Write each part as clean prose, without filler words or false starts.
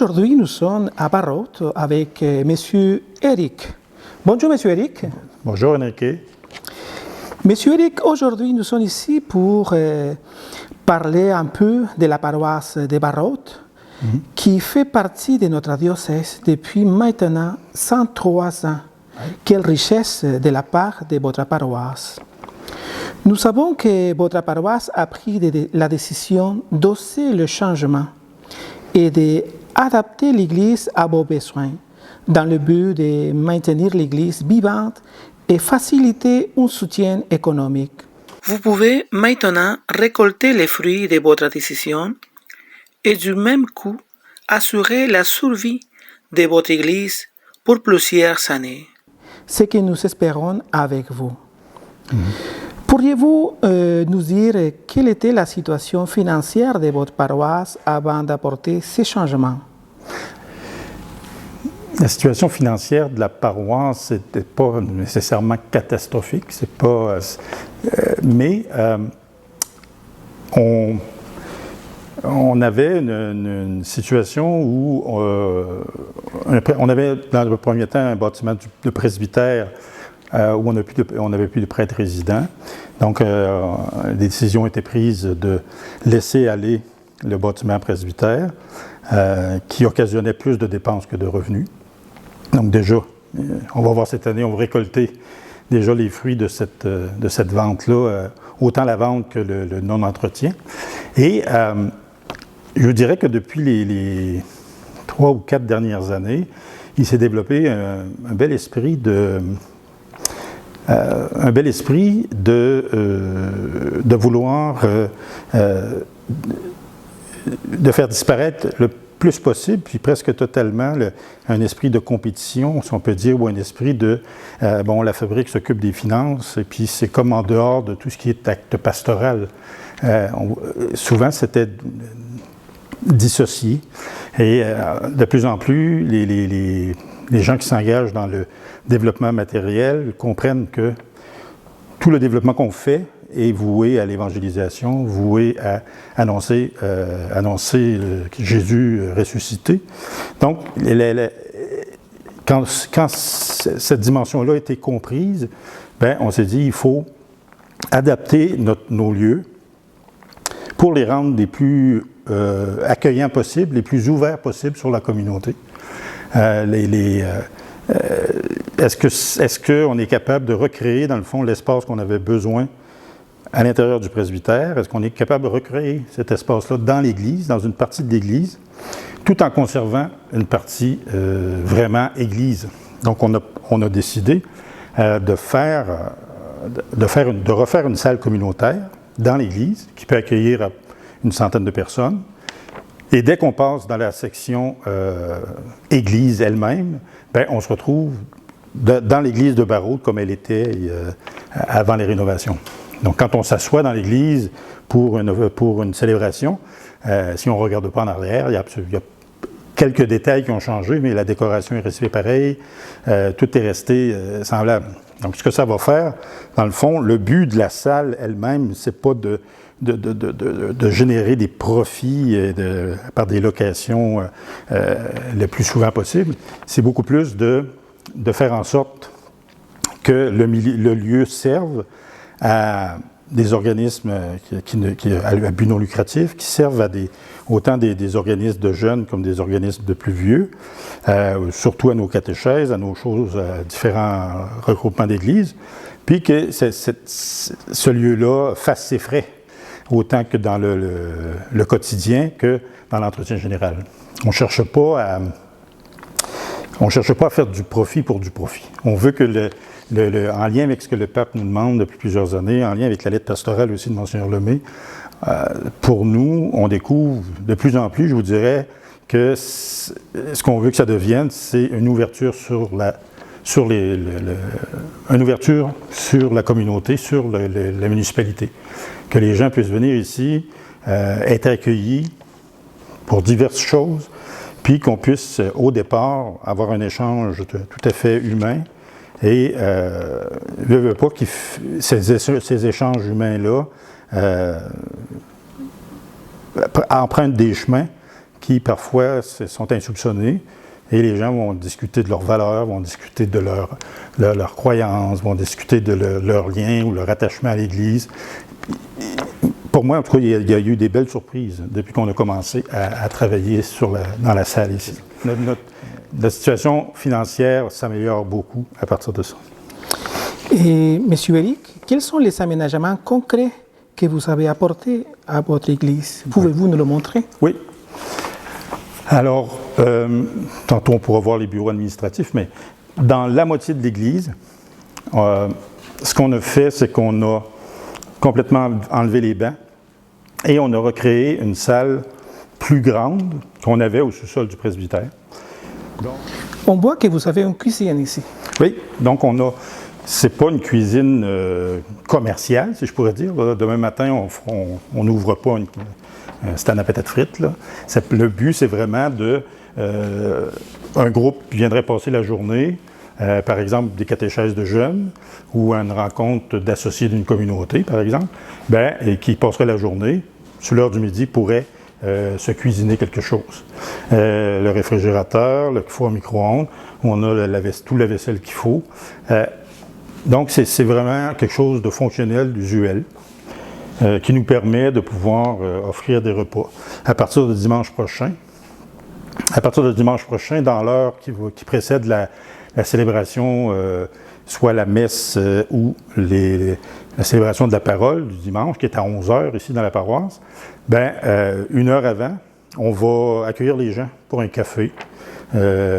Aujourd'hui, nous sommes à Barrault avec Monsieur Eric. Bonjour, Monsieur Eric. Bonjour, Enrique. Monsieur Eric, aujourd'hui, nous sommes ici pour parler un peu de la paroisse de Barrault, qui fait partie de notre diocèse depuis maintenant 103 ans. Quelle richesse de la part de votre paroisse. Nous savons que votre paroisse a pris la décision d'oser le changement et d'adapter l'Église à vos besoins, dans le but de maintenir l'Église vivante et faciliter un soutien économique. Vous pouvez maintenant récolter les fruits de votre décision et du même coup assurer la survie de votre Église pour plusieurs années. Ce que nous espérons avec vous. Pourriez-vous nous dire quelle était la situation financière de votre paroisse avant d'apporter ces changements? La situation financière de la paroisse n'était pas nécessairement catastrophique, c'est pas, mais on avait une situation où on avait dans le premier temps un bâtiment de presbytère où on n'avait plus de prêtre résident. Donc, la décision était prise de laisser aller le bâtiment presbytère qui occasionnait plus de dépenses que de revenus. Donc déjà, on va voir cette année, on va récolter déjà les fruits de cette vente-là, autant la vente que le non-entretien. Et je dirais que depuis les 3 ou 4 dernières années, il s'est développé un bel esprit de vouloir de faire disparaître le plus possible, puis presque totalement, un esprit de compétition, si on peut dire, ou un esprit de, la fabrique s'occupe des finances, et puis c'est comme en dehors de tout ce qui est acte pastoral. Souvent, c'était dissocié, et de plus en plus, les gens qui s'engagent dans le développement matériel comprennent que tout le développement qu'on fait est voué à l'évangélisation, voué à annoncer Jésus ressuscité. Donc, quand cette dimension-là a été comprise, on s'est dit il faut adapter nos lieux pour les rendre les plus accueillants possibles, les plus ouverts possibles sur la communauté. Est-ce qu'on est capable de recréer, dans le fond, l'espace qu'on avait besoin à l'intérieur du presbytère? Est-ce qu'on est capable de recréer cet espace-là dans l'Église, dans une partie de l'Église, tout en conservant une partie vraiment Église? Donc, on a décidé de refaire une salle communautaire dans l'Église qui peut accueillir une centaine de personnes. Et dès qu'on passe dans la section Église elle-même, on se retrouve dans l'Église de Barrault comme elle était avant les rénovations. Donc, quand on s'assoit dans l'Église pour une célébration, si on ne regarde pas en arrière, il y a quelques détails qui ont changé, mais la décoration est restée pareille, tout est resté semblable. Donc, ce que ça va faire, dans le fond, le but de la salle elle-même, c'est pas de générer des profits par des locations le plus souvent possible. C'est beaucoup plus de faire en sorte que le lieu serve à des organismes à but non lucratif, qui servent autant des organismes de jeunes comme des organismes de plus vieux, surtout à nos catéchèses, à nos choses, à différents regroupements d'églises, puis que ce lieu-là fasse ses frais, autant que dans le quotidien que dans l'entretien général. On ne cherche pas à faire du profit pour du profit. On veut que en lien avec ce que le pape nous demande depuis plusieurs années, en lien avec la lettre pastorale aussi de Monseigneur Lemay, pour nous, on découvre de plus en plus, je vous dirais, que ce qu'on veut que ça devienne, c'est une ouverture sur la communauté, sur la municipalité. Que les gens puissent venir ici, être accueillis pour diverses choses, puis qu'on puisse, au départ, avoir un échange tout à fait humain. Et je ne veux pas que ces échanges humains-là empruntent des chemins qui parfois sont insoupçonnés. Et les gens vont discuter de leurs valeurs, vont discuter de leurs croyances, vont discuter de leur lien ou leur attachement à l'Église. Pour moi, en tout cas, il y a eu des belles surprises depuis qu'on a commencé à travailler dans la salle ici. Notre situation financière s'améliore beaucoup à partir de ça. Et M. Eric, quels sont les aménagements concrets que vous avez apportés à votre Église? Pouvez-vous nous le montrer? Oui. Alors, tantôt on pourra voir les bureaux administratifs, mais dans la moitié de l'Église, ce qu'on a fait, c'est qu'on a complètement enlevé les bancs et on a recréé une salle plus grande qu'on avait au sous-sol du presbytère. Donc, on voit que vous avez une cuisine ici. Oui, donc c'est pas une cuisine commerciale, si je pourrais dire. Là, demain matin, on n'ouvre pas un stand à patates frites. Là. Le but, c'est vraiment un groupe viendrait passer la journée, par exemple des catéchèses de jeunes ou une rencontre d'associés d'une communauté, par exemple, et qui passerait la journée, sur l'heure du midi, pourrait se cuisiner quelque chose. Le réfrigérateur, le four micro-ondes, on a tout la vaisselle qu'il faut. Donc, c'est vraiment quelque chose de fonctionnel, d'usuel, qui nous permet de pouvoir offrir des repas. À partir de dimanche prochain, dans l'heure qui précède la célébration, soit la messe ou la célébration de la parole du dimanche, qui est à 11h ici dans la paroisse, une heure avant, on va accueillir les gens pour un café,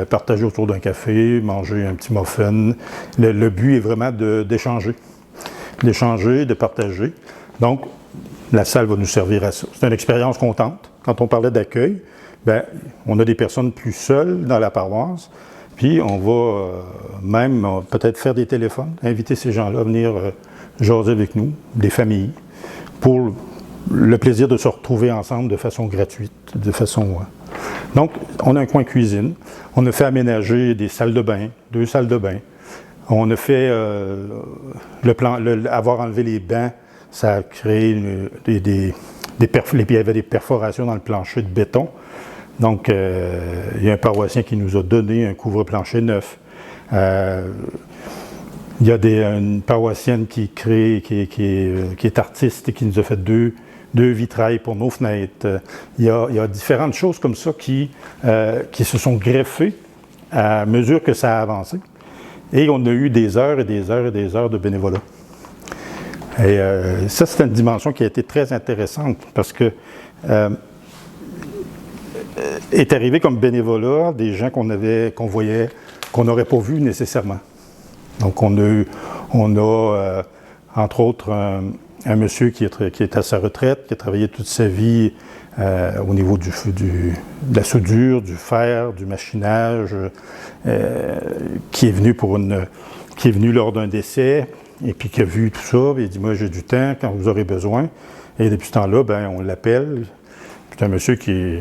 partager autour d'un café, manger un petit muffin. Le but est vraiment d'échanger, de partager. Donc, la salle va nous servir à ça. C'est une expérience qu'on tente. Quand on parlait d'accueil, on a des personnes plus seules dans la paroisse, puis on va même peut-être faire des téléphones, inviter ces gens-là à venir jaser avec nous, des familles, pour le plaisir de se retrouver ensemble de façon gratuite, Donc, on a un coin cuisine. On a fait aménager des salles de bain, 2 salles de bain. On a fait avoir enlevé les bancs, ça a créé il y avait des perforations dans le plancher de béton. Donc, il y a un paroissien qui nous a donné un couvre-plancher neuf. Il y a une paroissienne qui est artiste et qui nous a fait deux vitrails pour nos fenêtres. Il y a différentes choses comme ça qui se sont greffées à mesure que ça a avancé. Et on a eu des heures et des heures et des heures de bénévolat. Et ça, c'est une dimension qui a été très intéressante parce que est arrivé comme bénévolat des gens qu'on voyait, qu'on n'aurait pas vus nécessairement. Donc, on a entre autres, un monsieur qui est à sa retraite, qui a travaillé toute sa vie au niveau de la soudure, du fer, du machinage, qui est venu lors d'un décès, et puis qui a vu tout ça, et il dit « Moi, j'ai du temps quand vous aurez besoin. » Et depuis ce temps-là, on l'appelle. C'est un monsieur qui,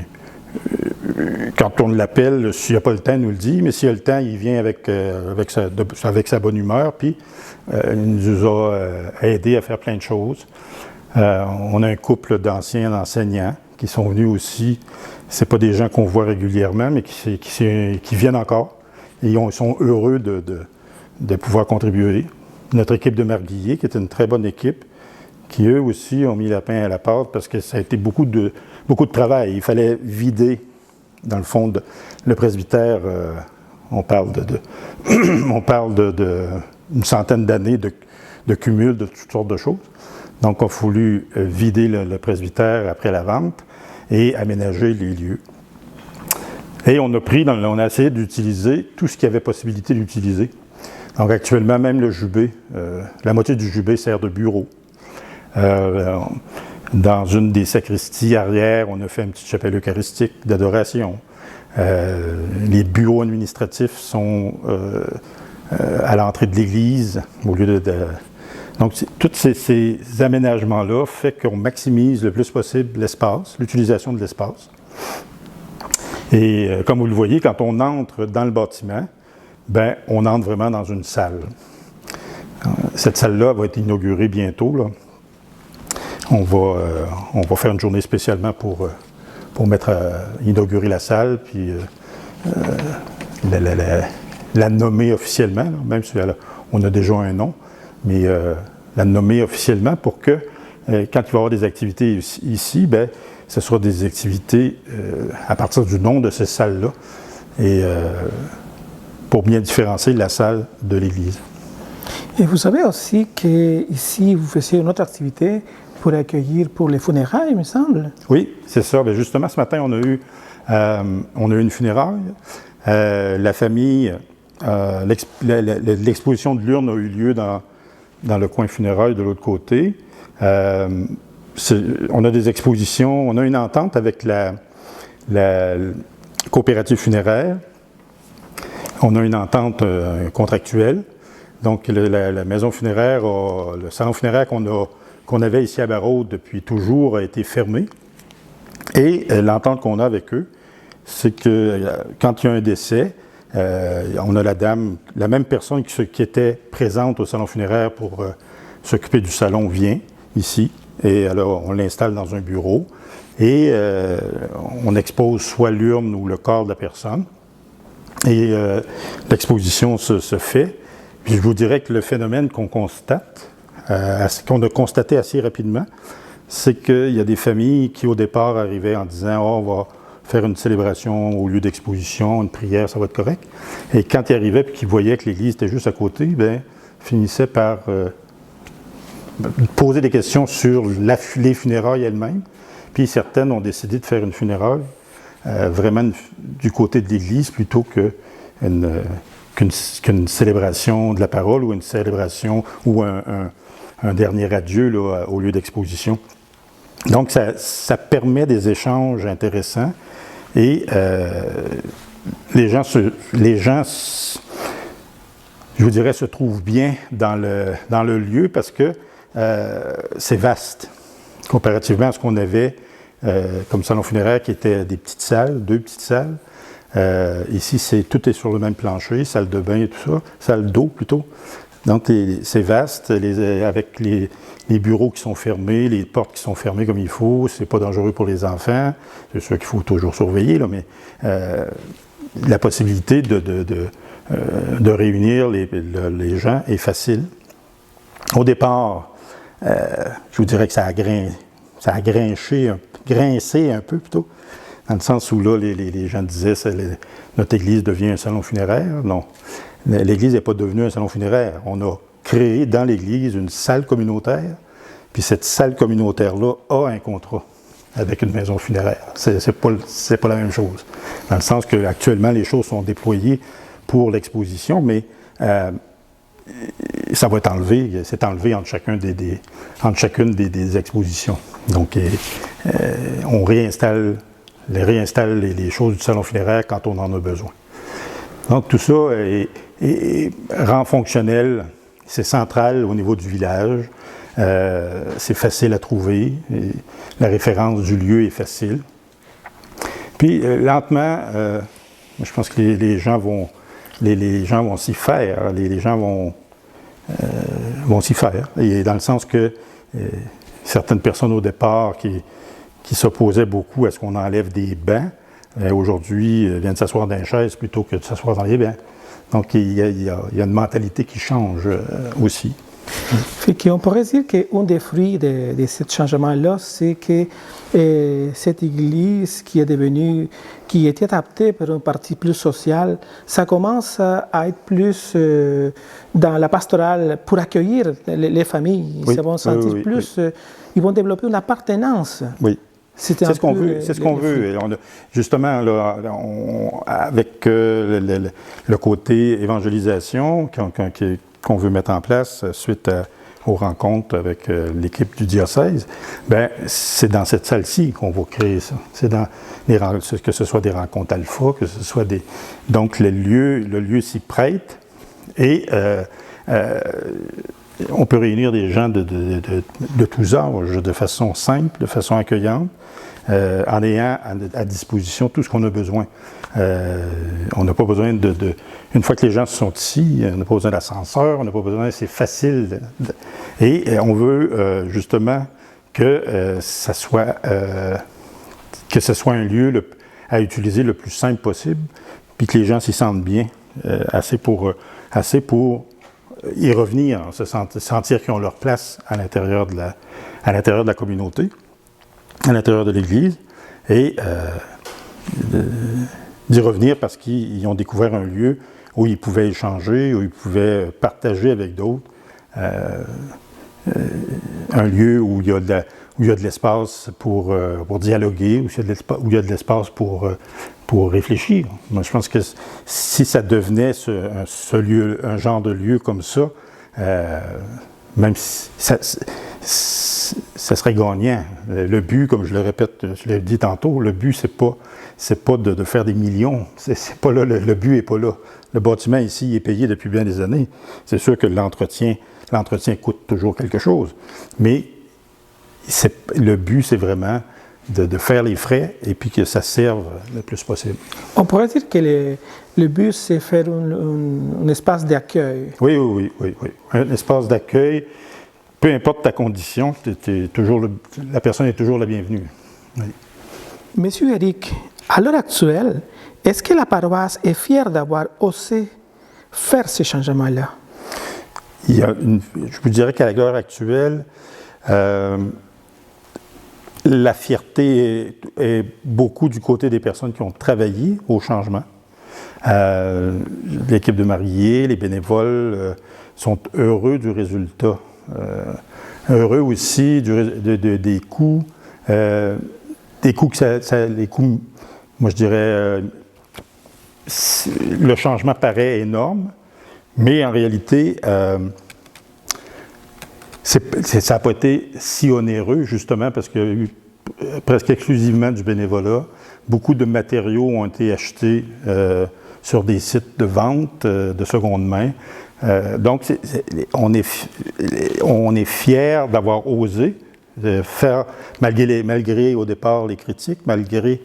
quand on l'appelle, s'il n'a pas le temps, il nous le dit, mais s'il a le temps, il vient avec sa bonne humeur, puis il nous a aidés à faire plein de choses. On a un couple d'anciens enseignants qui sont venus aussi. Ce pas des gens qu'on voit régulièrement, mais qui viennent encore. Et ils sont heureux de pouvoir contribuer. Notre équipe de Marguillier, qui est une très bonne équipe, qui eux aussi ont mis la pain à la pâte parce que ça a été beaucoup de travail. Il fallait vider, dans le fond, le presbytère. On parle d'une centaine d'années de cumul de toutes sortes de choses. Donc, il a fallu vider le presbytère après la vente et aménager les lieux. Et on a essayé d'utiliser tout ce qu'il y avait possibilité d'utiliser. Donc, actuellement, même le jubé, la moitié du jubé sert de bureau. Dans une des sacristies arrière, on a fait une petite chapelle eucharistique d'adoration. Les bureaux administratifs sont à l'entrée de l'église, au lieu Donc, tous ces aménagements-là font qu'on maximise le plus possible l'espace, l'utilisation de l'espace. Et comme vous le voyez, quand on entre dans le bâtiment, on entre vraiment dans une salle. Cette salle-là va être inaugurée bientôt, là. On va faire une journée spécialement pour pour inaugurer la salle, puis la nommer officiellement, là, même si on a déjà un nom, mais la nommer officiellement pour que, quand il va y avoir des activités ici, ben, ce sera des activités à partir du nom de ces salles-là, et pour bien différencier la salle de l'église. Et vous savez aussi qu'ici, vous faisiez une autre activité pour accueillir pour les funérailles, il me semble. Oui, c'est ça. Bien, justement, ce matin, on a eu une funéraille. La famille, l'exposition de l'urne a eu lieu dans le coin funéraire de l'autre côté. On a des expositions, on a une entente avec la coopérative funéraire. On a une entente contractuelle. Donc, la maison funéraire, le salon funéraire qu'on avait ici à Barraud depuis toujours a été fermé. Et l'entente qu'on a avec eux, c'est que quand il y a un décès, on a la même personne qui était présente au salon funéraire pour s'occuper du salon vient ici. Et alors, on l'installe dans un bureau et on expose soit l'urne ou le corps de la personne. Et l'exposition se fait. Puis je vous dirais que le phénomène qu'on constate, qu'on a constaté assez rapidement, c'est qu'il y a des familles qui, au départ, arrivaient en disant « Oh, on va faire une célébration au lieu d'exposition, une prière, ça va être correct. » Et quand ils arrivaient et qu'ils voyaient que l'église était juste à côté, bien, finissaient par poser des questions sur les funérailles elles-mêmes. Puis certaines ont décidé de faire une funéraille vraiment du côté de l'église plutôt qu'une célébration de la parole ou une célébration ou un dernier adieu là, au lieu d'exposition. Donc, ça permet des échanges intéressants et les gens, je vous dirais, se trouvent bien dans le lieu parce que c'est vaste comparativement à ce qu'on avait comme salon funéraire qui était des petites salles, 2 petites salles. Ici, tout est sur le même plancher, salle de bain et tout ça, salle d'eau plutôt. Donc, c'est vaste, avec les bureaux qui sont fermés, les portes qui sont fermées comme il faut, c'est pas dangereux pour les enfants. C'est sûr qu'il faut toujours surveiller, là, mais la possibilité de réunir les gens est facile. Au départ, je vous dirais que ça a grincé un peu plutôt, dans le sens où là, les gens disaient notre église devient un salon funéraire. Non, l'église n'est pas devenue un salon funéraire. On a créé dans l'église une salle communautaire, puis cette salle communautaire-là a un contrat avec une maison funéraire. C'est pas la même chose. Dans le sens qu'actuellement, les choses sont déployées pour l'exposition, mais ça va être enlevé. C'est enlevé entre chacune des expositions. Donc, on réinstalle les choses du salon funéraire quand on en a besoin. Donc, tout ça rend fonctionnel. C'est central au niveau du village. C'est facile à trouver. La référence du lieu est facile. Puis, lentement, je pense que les gens vont s'y faire. Les gens vont s'y faire. Et dans le sens que certaines personnes au départ qui s'opposaient beaucoup à ce qu'on enlève des bancs, aujourd'hui viennent s'asseoir dans les chaises plutôt que de s'asseoir dans les bancs. Donc, il y a une mentalité qui change aussi. On pourrait dire qu'un des fruits de ce changement-là, c'est que cette église qui était adaptée pour une partie plus sociale, ça commence à être plus dans la pastorale pour accueillir les familles. Ils vont sentir plus, ils vont développer une appartenance. Oui. C'est ce qu'on veut. C'est ce qu'on veut. Justement, là, avec le côté évangélisation qu'on veut mettre en place suite aux rencontres avec l'équipe du diocèse, bien, c'est dans cette salle-ci qu'on va créer ça. C'est dans que ce soit des rencontres alpha, que ce soit des... Donc, le lieu s'y prête et on peut réunir des gens de tous âges, de façon simple, de façon accueillante, en ayant à disposition tout ce qu'on a besoin. On n'a pas besoin une fois que les gens sont ici, on n'a pas besoin d'ascenseur, on n'a pas besoin, c'est facile. Et on veut justement que ça soit que ce soit un lieu à utiliser le plus simple possible, puis que les gens s'y sentent bien, assez pour y revenir, sentir qu'ils ont leur place à l'intérieur de la communauté, à l'intérieur de l'Église, et d'y revenir parce qu'ils ont découvert un lieu où ils pouvaient échanger, où ils pouvaient partager avec d'autres, un lieu où il y a de l'espace pour dialoguer, où il y a de l'espace pour réfléchir. Moi, je pense que si ça devenait ce lieu, un genre de lieu comme ça, même si ça serait gagnant. Le but, comme je le répète, je l'ai dit tantôt, le but, c'est pas de faire des millions. C'est pas là, le but n'est pas là. Le bâtiment ici est payé depuis bien des années. C'est sûr que l'entretien coûte toujours quelque chose. Mais le but, c'est vraiment de faire les frais et puis que ça serve le plus possible. On pourrait dire que le but, c'est faire un espace d'accueil. Oui. Un espace d'accueil, peu importe ta condition, la personne est toujours la bienvenue. Oui. Monsieur Éric, à l'heure actuelle, est-ce que la paroisse est fière d'avoir osé faire ce changement-là? Je vous dirais qu'à l'heure actuelle, la fierté est beaucoup du côté des personnes qui ont travaillé au changement. L'équipe de mariés, les bénévoles sont heureux du résultat. Heureux aussi des coûts. Les coûts, moi je dirais, le changement paraît énorme, mais en réalité, ça n'a pas été si onéreux, justement, parce qu'il y a eu presque exclusivement du bénévolat. Beaucoup de matériaux ont été achetés sur des sites de vente de seconde main. Donc, on est fiers d'avoir osé faire, malgré au départ les critiques, malgré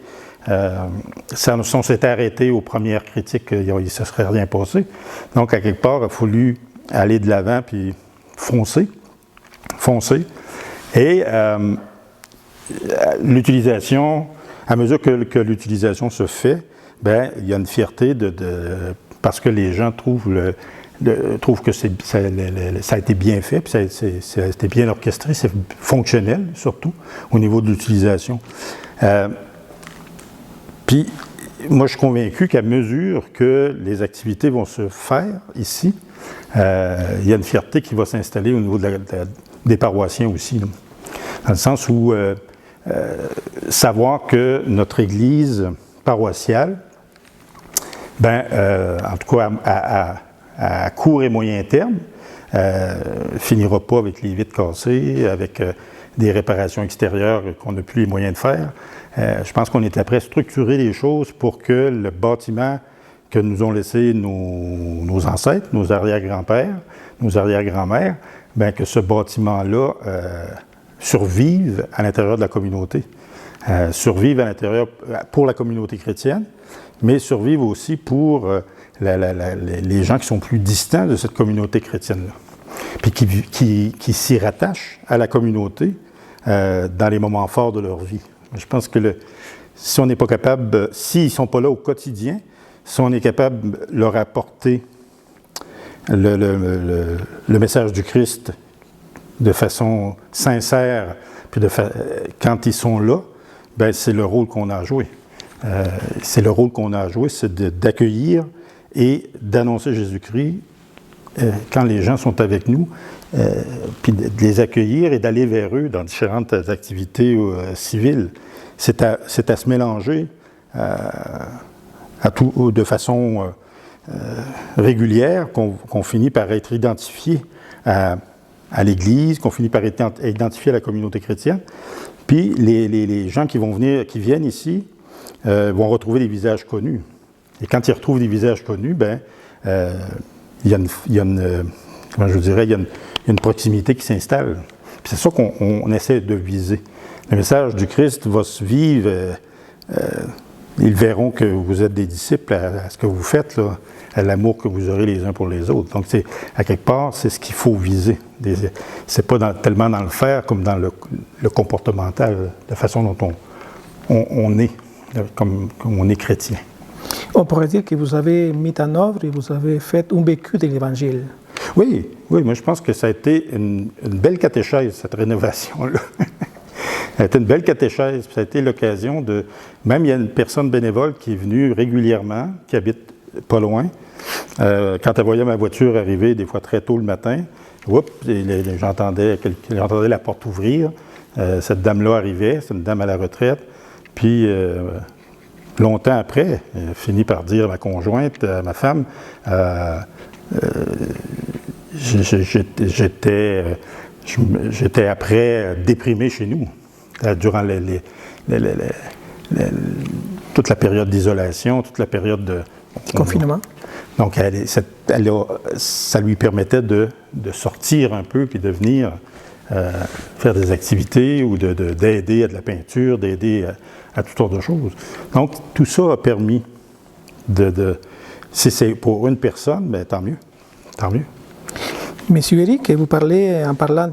si on s'était arrêté aux premières critiques, il ne se serait rien passé. Donc, à quelque part, il a fallu aller de l'avant puis foncer. Et l'utilisation, à mesure que l'utilisation se fait, ben, il y a une fierté parce que les gens trouvent que ça a été bien fait, puis ça a été bien orchestré, c'est fonctionnel surtout au niveau de l'utilisation. Puis, moi, je suis convaincu qu'à mesure que les activités vont se faire ici, il y a une fierté qui va s'installer au niveau des paroissiens aussi, là. Dans le sens où savoir que notre Église paroissiale, en tout cas à court et moyen terme, finira pas avec les vitres cassées, avec des réparations extérieures qu'on n'a plus les moyens de faire. Je pense qu'on est après structurer les choses pour que le bâtiment que nous ont laissé nos ancêtres, nos arrière-grands-pères, nos arrière-grands-mères, que ce bâtiment-là survive à l'intérieur de la communauté. Survive à l'intérieur pour la communauté chrétienne, mais survive aussi pour les gens qui sont plus distants de cette communauté chrétienne-là, puis qui s'y rattachent à la communauté dans les moments forts de leur vie. Je pense que si on n'est pas capable, s'ils ne sont pas là au quotidien, si on est capable de leur apporter le message du Christ de façon sincère, puis quand ils sont là, c'est le rôle qu'on a à jouer. C'est le rôle qu'on a à jouer, c'est d'accueillir et d'annoncer Jésus-Christ quand les gens sont avec nous, puis de les accueillir et d'aller vers eux dans différentes activités civiles. C'est à se mélanger de façon régulière qu'on finit par être identifié à l'Église, qu'on finit par être identifié à la communauté chrétienne. Puis les gens qui viennent ici vont retrouver des visages connus. Et quand ils retrouvent des visages connus, il y a une proximité qui s'installe. Puis c'est ça qu'on essaie de viser. Le message du Christ va se vivre. Ils verront que vous êtes des disciples à ce que vous faites, là, à l'amour que vous aurez les uns pour les autres. Donc, à quelque part, c'est ce qu'il faut viser. C'est pas tellement dans le faire comme dans le comportemental, la façon dont on est, comme on est chrétien. On pourrait dire que vous avez mis en œuvre et vous avez fait un vécu de l'Évangile. Oui, moi je pense que ça a été une belle catéchèse, cette rénovation-là. Ça a été une belle catéchèse, ça a été l'occasion de... Même il y a une personne bénévole qui est venue régulièrement, qui habite pas loin. Quand elle voyait ma voiture arriver, des fois très tôt le matin, j'entendais la porte ouvrir. Cette dame-là arrivait, c'est une dame à la retraite. Puis, longtemps après, elle finit par dire à ma conjointe, à ma femme, j'étais après déprimé chez nous, durant toute la période d'isolation, toute la période de confinement. Donc, ça lui permettait de sortir un peu puis de venir faire des activités ou d'aider à de la peinture, d'aider à toutes sortes de choses. Donc, tout ça a permis si c'est pour une personne, bien, tant mieux. Tant mieux. Monsieur Éric, vous parlez, en parlant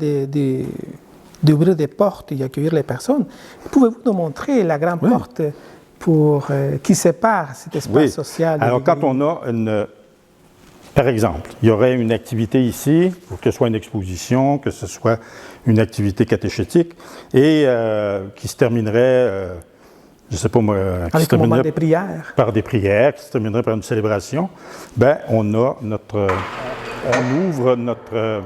d'ouvrir des portes et accueillir les personnes. Pouvez-vous nous montrer la grande porte qui sépare cet espace social? Alors, quand on a par exemple, il y aurait une activité ici, que ce soit une exposition, que ce soit une activité catéchétique, et qui se terminerait, je ne sais pas moi, avec un moment des prières. Par des prières, qui se terminerait par une célébration, bien, on ouvre notre...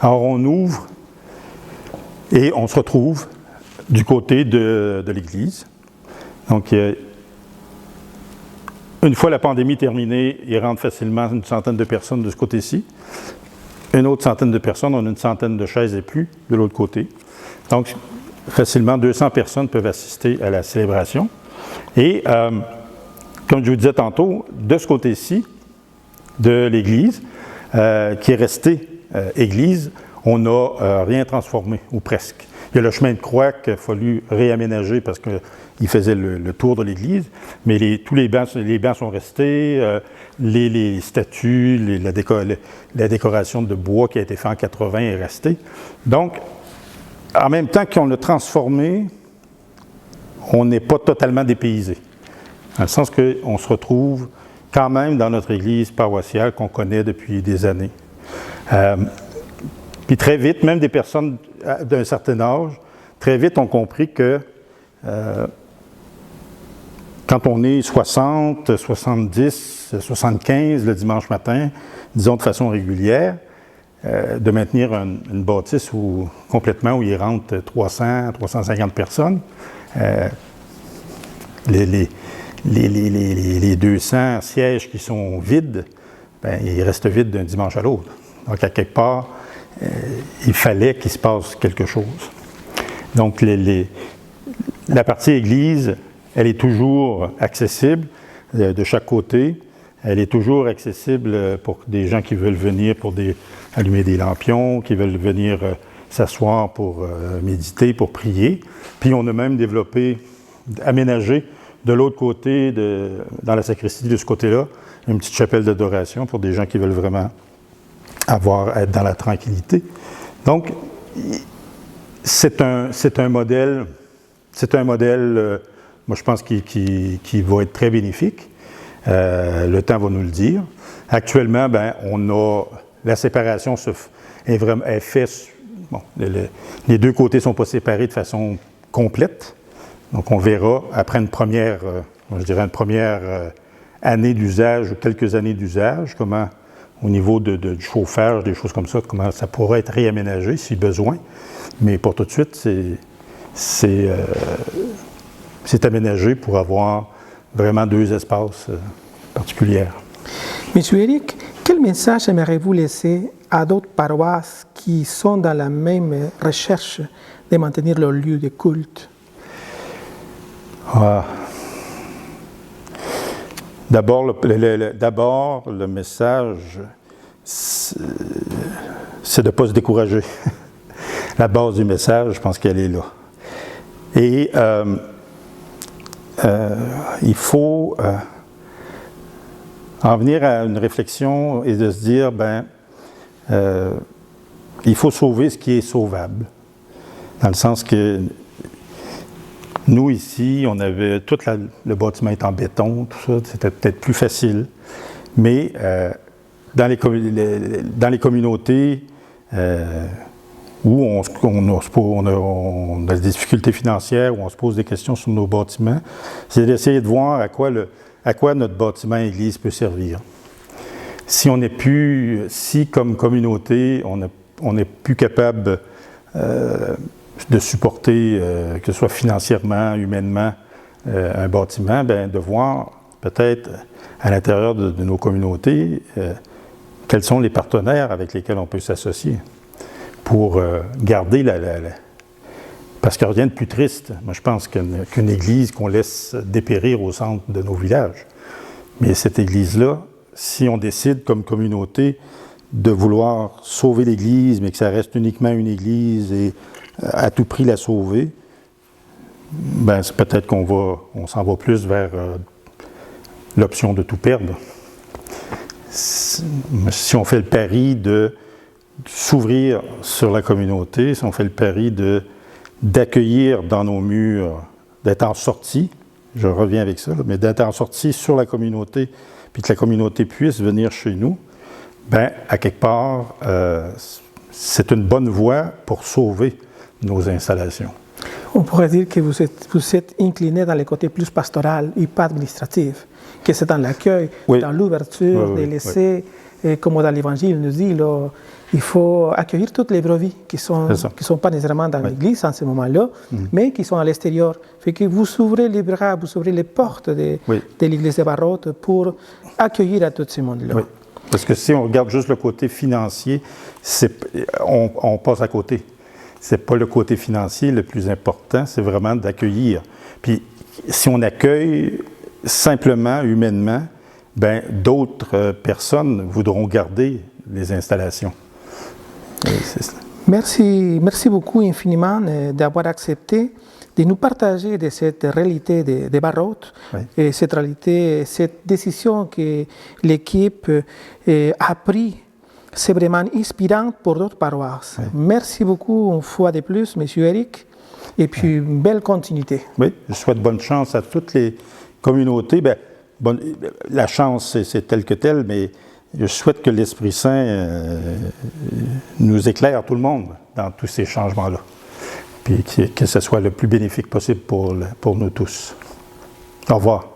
Alors, on ouvre et on se retrouve du côté de l'Église. Donc, une fois la pandémie terminée, il rentre facilement une centaine de personnes de ce côté-ci. Une autre centaine de personnes, on a une centaine de chaises et plus de l'autre côté. Donc, facilement 200 personnes peuvent assister à la célébration. Et, comme je vous disais tantôt, de ce côté-ci de l'Église, qui est resté église, on n'a rien transformé, ou presque. Il y a le chemin de croix qu'il a fallu réaménager parce qu'il faisait le tour de l'église, mais tous les bancs sont restés, les statues, la décoration de bois qui a été faite en 80 est restée. Donc, en même temps qu'on l'a transformé, on n'est pas totalement dépaysé. Dans le sens qu'on se retrouve quand même dans notre église paroissiale qu'on connaît depuis des années. Puis très vite, même des personnes d'un certain âge, très vite ont compris que quand on est 60, 70, 75 le dimanche matin, disons de façon régulière, de maintenir une bâtisse complètement où il rentre 300, 350 personnes, les 200 sièges qui sont vides, bien, ils restent vides d'un dimanche à l'autre. Donc, à quelque part, il fallait qu'il se passe quelque chose. Donc, la partie église, elle est toujours accessible de chaque côté. Elle est toujours accessible pour des gens qui veulent venir pour allumer des lampions, qui veulent venir s'asseoir pour méditer, pour prier. Puis, on a même aménagé de l'autre côté, dans la sacristie de ce côté-là, une petite chapelle d'adoration pour des gens qui veulent vraiment être dans la tranquillité. Donc, c'est un modèle, moi je pense, qui va être très bénéfique. Le temps va nous le dire. Actuellement, ben, la séparation est faite. Bon, les deux côtés ne sont pas séparés de façon complète. Donc, on verra après une première année d'usage ou quelques années d'usage, comment, au niveau du chauffage, des choses comme ça, comment ça pourrait être réaménagé si besoin. Mais pour tout de suite, c'est aménagé pour avoir vraiment deux espaces particuliers. Monsieur Éric, quel message aimeriez-vous laisser à d'autres paroisses qui sont dans la même recherche de maintenir leur lieu de culte? D'abord, le message, c'est de ne pas se décourager. La base du message, je pense qu'elle est là. Et il faut en venir à une réflexion et de se dire, il faut sauver ce qui est sauvable. Dans le sens que nous, ici, on avait le bâtiment est en béton, tout ça, c'était peut-être plus facile. Mais dans les communautés où on a des difficultés financières, où on se pose des questions sur nos bâtiments, c'est d'essayer de voir à quoi notre bâtiment église peut servir. Si comme communauté, on n'est plus capable de supporter, que ce soit financièrement, humainement, un bâtiment, de voir peut-être à l'intérieur de nos communautés quels sont les partenaires avec lesquels on peut s'associer pour garder parce qu'il n'y a rien de plus triste, moi je pense, qu'une église qu'on laisse dépérir au centre de nos villages. Mais cette église-là, si on décide comme communauté de vouloir sauver l'église, mais que ça reste uniquement une église et à tout prix la sauver, c'est peut-être on s'en va plus vers l'option de tout perdre. Si on fait le pari de s'ouvrir sur la communauté, si on fait le pari d'accueillir dans nos murs, d'être en sortie, je reviens avec ça, mais d'être en sortie sur la communauté, puis que la communauté puisse venir chez nous, à quelque part, c'est une bonne voie pour sauver nos installations. On pourrait dire que vous êtes incliné dans le côté plus pastoral et pas administratif, que c'est dans l'accueil, dans l'ouverture, de laisser, comme dans l'Évangile nous dit, là, il faut accueillir toutes les brebis qui sont pas nécessairement dans l'Église en ce moment-là, mais qui sont à l'extérieur. Fait que vous ouvrez les bras, vous ouvrez les portes de l'Église de Barraute pour accueillir à tout ce monde-là. Oui. Parce que si on regarde juste le côté financier, on passe à côté. Ce n'est pas le côté financier le plus important, c'est vraiment d'accueillir. Puis si on accueille simplement, humainement, d'autres personnes voudront garder les installations. Merci beaucoup infiniment d'avoir accepté de nous partager de cette réalité de Barraute, et cette réalité, cette décision que l'équipe a prise. C'est vraiment inspirant pour d'autres paroisses. Merci beaucoup une fois de plus, M. Eric, et puis belle continuité. Oui, je souhaite bonne chance à toutes les communautés. La chance, c'est tel que tel, mais je souhaite que l'Esprit Saint nous éclaire tout le monde dans tous ces changements-là, puis que ce soit le plus bénéfique possible pour nous tous. Au revoir.